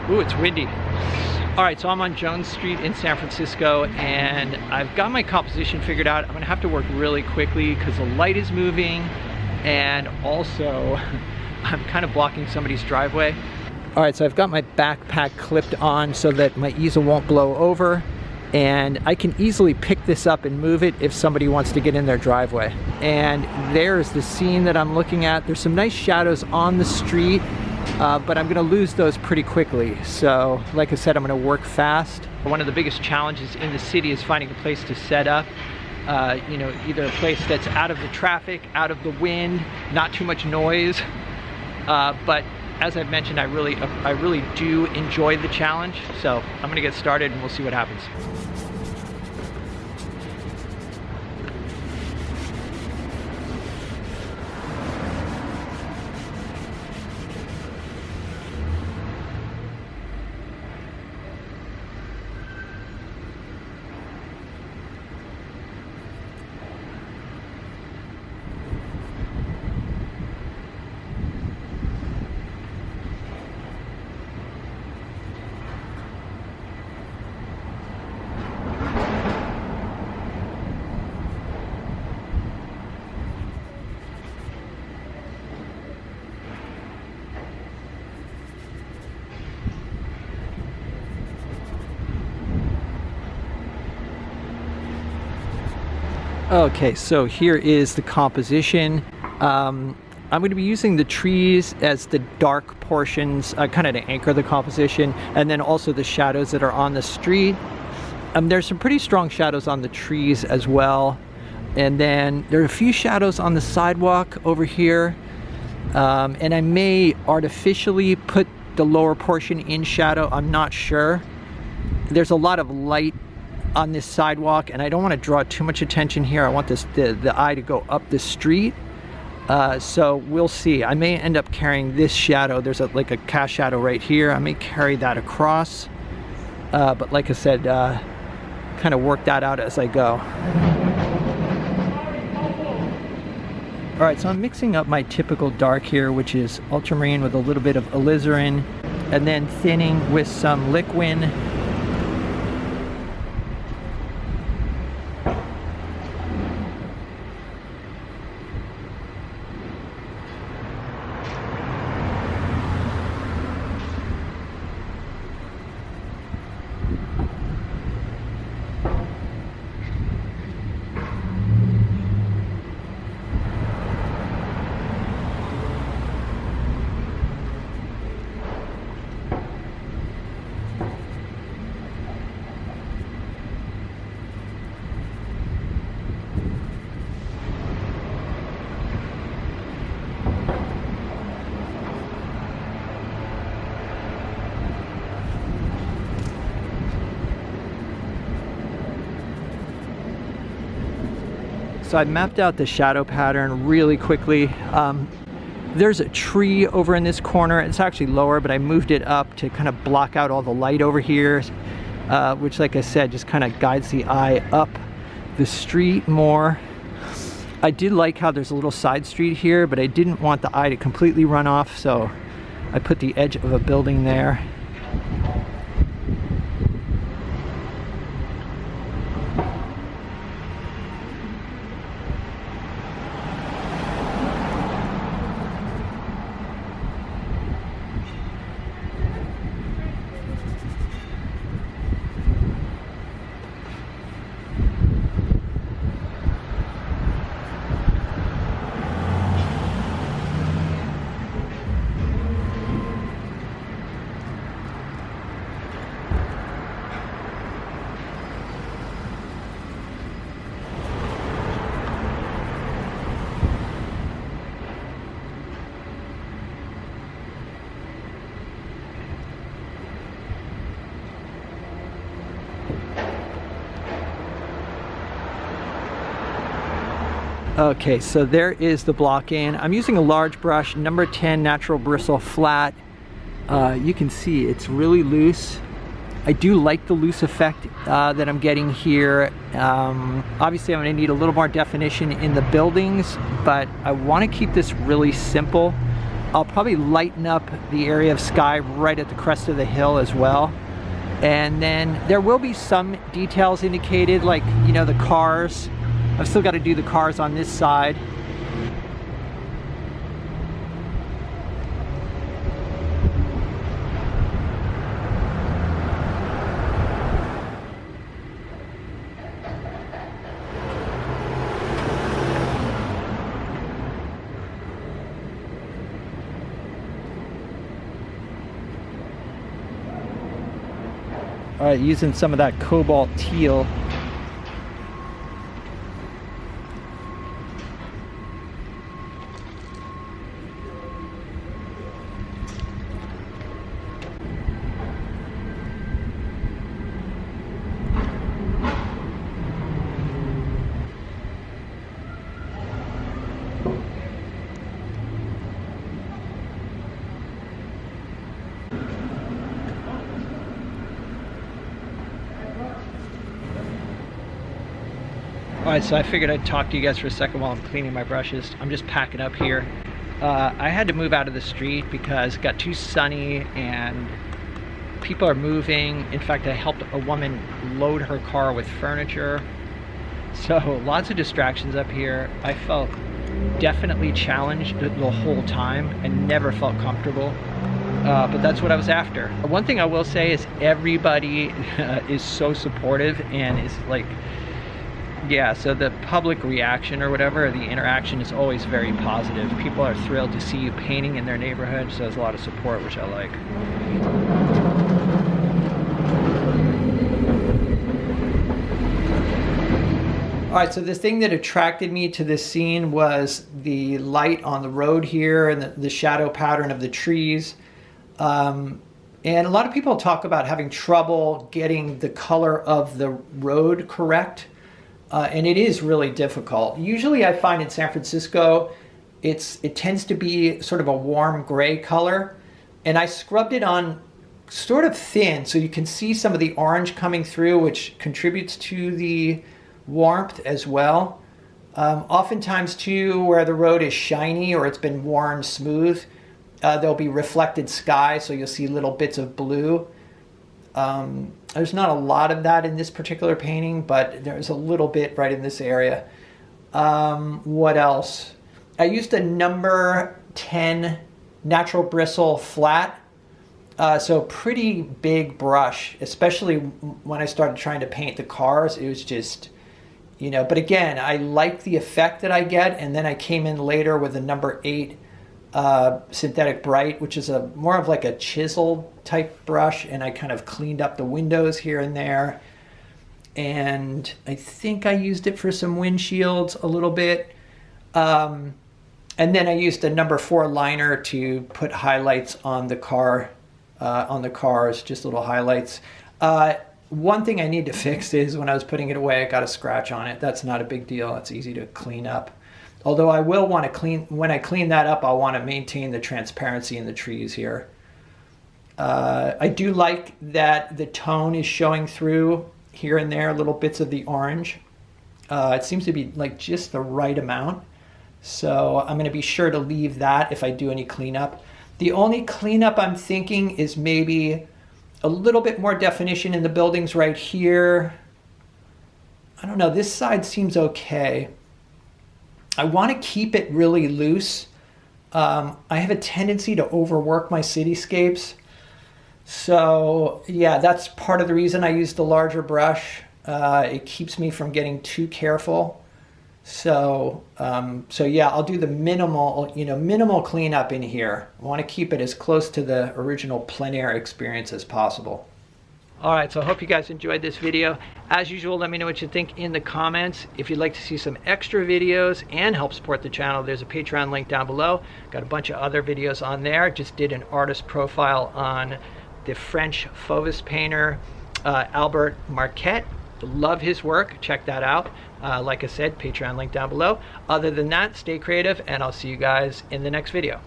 Ooh, it's windy. All right, so I'm on Jones Street in San Francisco, and I've got my composition figured out. I'm gonna have to work really quickly because the light is moving, and also I'm kind of blocking somebody's driveway. All right, so I've got my backpack clipped on so that my easel won't blow over, and I can easily pick this up and move it if somebody wants to get in their driveway. And there's the scene that I'm looking at. There's some nice shadows on the street, but I'm gonna lose those pretty quickly. So like I said, I'm gonna work fast. One of the biggest challenges in the city is finding a place to set up. You know, either a place that's out of the traffic, out of the wind, not too much noise. But as I've mentioned, I really do enjoy the challenge. So I'm gonna get started and we'll see what happens. Okay, so here is the composition. I'm going to be using the trees as the dark portions, kind of to anchor the composition, and then also the shadows that are on the street. There's some pretty strong shadows on the trees as well. And then there are a few shadows on the sidewalk over here. And I may artificially put the lower portion in shadow, I'm not sure. There's a lot of light on this sidewalk, and I don't want to draw too much attention here. I want the eye to go up the street. So we'll see. I may end up carrying this shadow. There's like a cast shadow right here. I may carry that across. But like I said, kind of work that out as I go. All right, so I'm mixing up my typical dark here, which is ultramarine with a little bit of alizarin, and then thinning with some liquid. So I mapped out the shadow pattern really quickly. There's a tree over in this corner. It's actually lower, but I moved it up to kind of block out all the light over here, which, like I said, just kind of guides the eye up the street more. I did like how there's a little side street here, but I didn't want the eye to completely run off, so I put the edge of a building there. Okay, so there is the block in. I'm using a large brush, number 10 natural bristle flat. You can see it's really loose. I do like the loose effect that I'm getting here. Obviously I'm gonna need a little more definition in the buildings, but I wanna keep this really simple. I'll probably lighten up the area of sky right at the crest of the hill as well. And then there will be some details indicated, like, you know, the cars. I've still got to do the cars on this side. All right, using some of that cobalt teal. Alright, so I figured I'd talk to you guys for a second while I'm cleaning my brushes. I'm just packing up here. I had to move out of the street because it got too sunny and people are moving. In fact, I helped a woman load her car with furniture. So lots of distractions up here. I felt definitely challenged the whole time and never felt comfortable. But that's what I was after. One thing I will say is everybody is so supportive and is like, yeah, so the public reaction or whatever, the interaction is always very positive. People are thrilled to see you painting in their neighborhood, so there's a lot of support, which I like. All right, so the thing that attracted me to this scene was the light on the road here and the shadow pattern of the trees. And a lot of people talk about having trouble getting the color of the road correct. And it is really difficult. Usually I find in San Francisco, it tends to be sort of a warm gray color. And I scrubbed it on sort of thin so you can see some of the orange coming through, which contributes to the warmth as well. Oftentimes too, where the road is shiny or it's been worn smooth, there'll be reflected sky, so you'll see little bits of blue. There's not a lot of that in this particular painting, but there's a little bit right in this area. What else? I used a number 10 natural bristle flat. So pretty big brush, especially when I started trying to paint the cars. It was just, you know, but again, I like the effect that I get. And then I came in later with a number 8 synthetic bright, which is more of like a chisel type brush, and I kind of cleaned up the windows here and there. And I think I used it for some windshields a little bit. And then I used a number 4 liner to put highlights on the car, on the cars, just little highlights. One thing I need to fix is when I was putting it away, I got a scratch on it. That's not a big deal. It's easy to clean up. Although I will want to clean, when I clean that up, I'll want to maintain the transparency in the trees here. I do like that the tone is showing through here and there, little bits of the orange. It seems to be like just the right amount. So I'm going to be sure to leave that if I do any cleanup. The only cleanup I'm thinking is maybe a little bit more definition in the buildings right here. I don't know, this side seems okay. I want to keep it really loose. I have a tendency to overwork my cityscapes. So yeah, that's part of the reason I use the larger brush. It keeps me from getting too careful. So yeah, I'll do the minimal cleanup in here. I want to keep it as close to the original plein air experience as possible. All right, so I hope you guys enjoyed this video. As usual, let me know what you think in the comments. If you'd like to see some extra videos and help support the channel, there's a Patreon link down below. Got a bunch of other videos on there. Just did an artist profile on the French Fauves painter, Albert Marquette. Love his work, check that out. Like I said, Patreon link down below. Other than that, stay creative, and I'll see you guys in the next video.